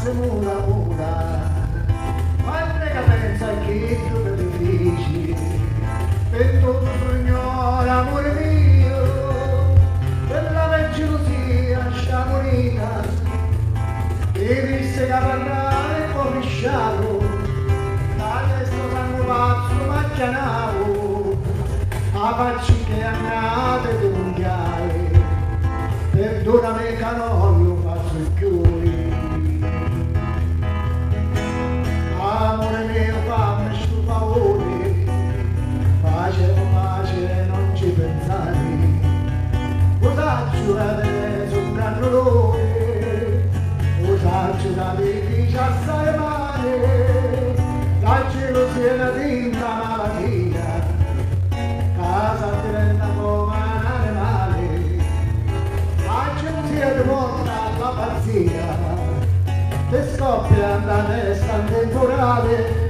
se muda muda, quando che pensa che tu te li dici, e tu signore amore mio, quella vecchia gelosia sciamurita, e visse che parlare e poi risciavo, adesso sanno pazzo macchianavo, a facci che andate di mondiale, perdonami che non io faccio il chiuri. Amore mio fammi sto favore, pace non ci pensare, cosaccio da te su un gran dolore, cosaccio da te che ci assai male, la gelosia è una tinta malattia, casa diventa come un animale, la gelosia ti porta alla pazzia, ti scoppia da testa in temporale.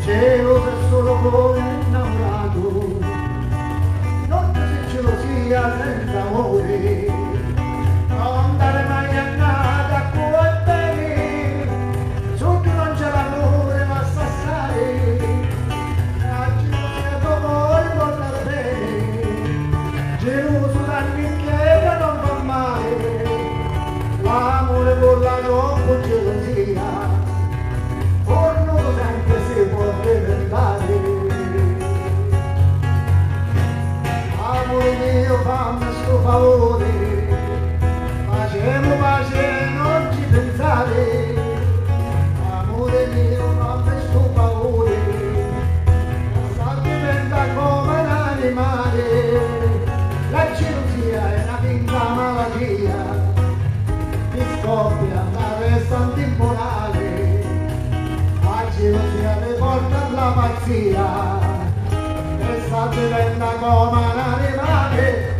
Cielo se solo cuore innamorato, non se gelosia senza amore, non dare mai a nada a cuore bene, sotto non c'è l'amore ma sassare, la gelosia tuo vuole portare bene, geloso da nicchiera non fa male, l'amore con la troppo gelosia, sempre si può diventare. Amore mio fammi sto favore, pace non ci pensare. Amore mio fammi sto favore, sta diventa come un animale, la gelosia è una finta malattia, ti scoppia la testa in temporale, gelosia mi porta alla pazzia e sta diventa come un animale.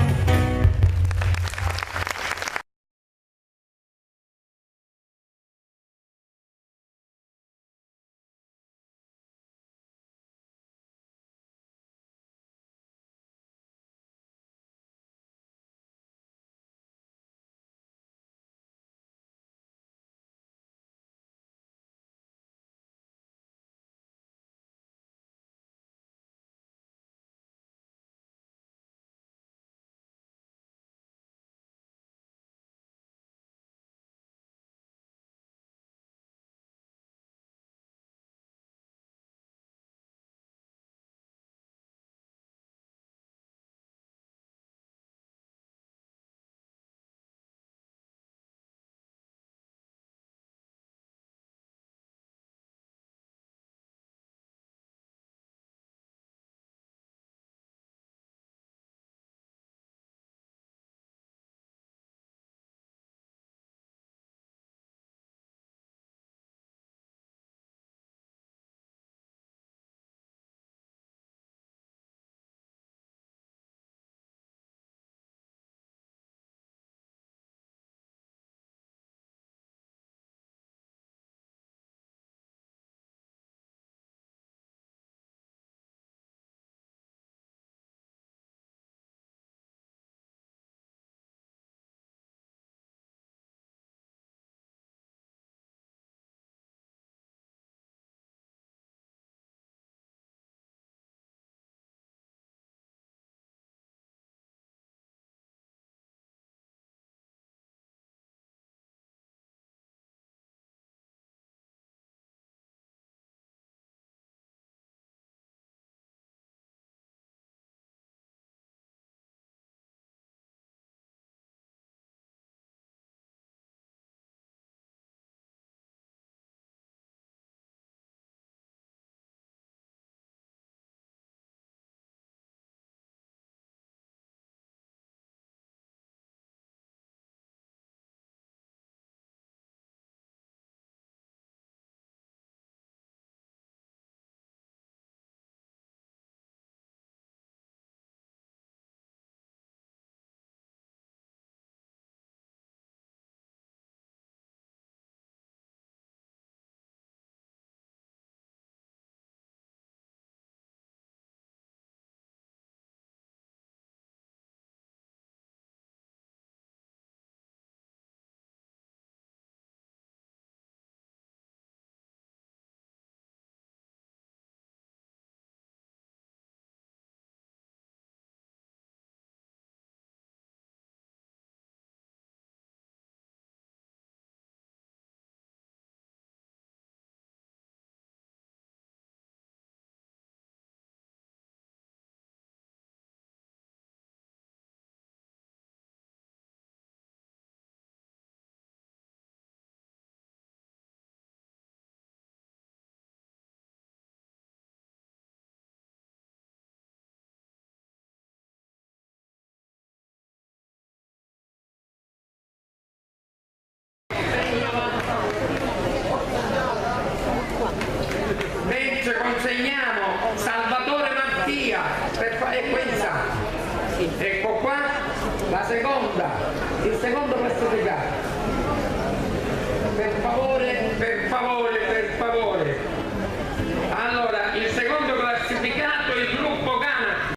consegniamo Salvatore Mattia e questa. Ecco qua la seconda, il secondo classificato. Per favore, per favore, per favore.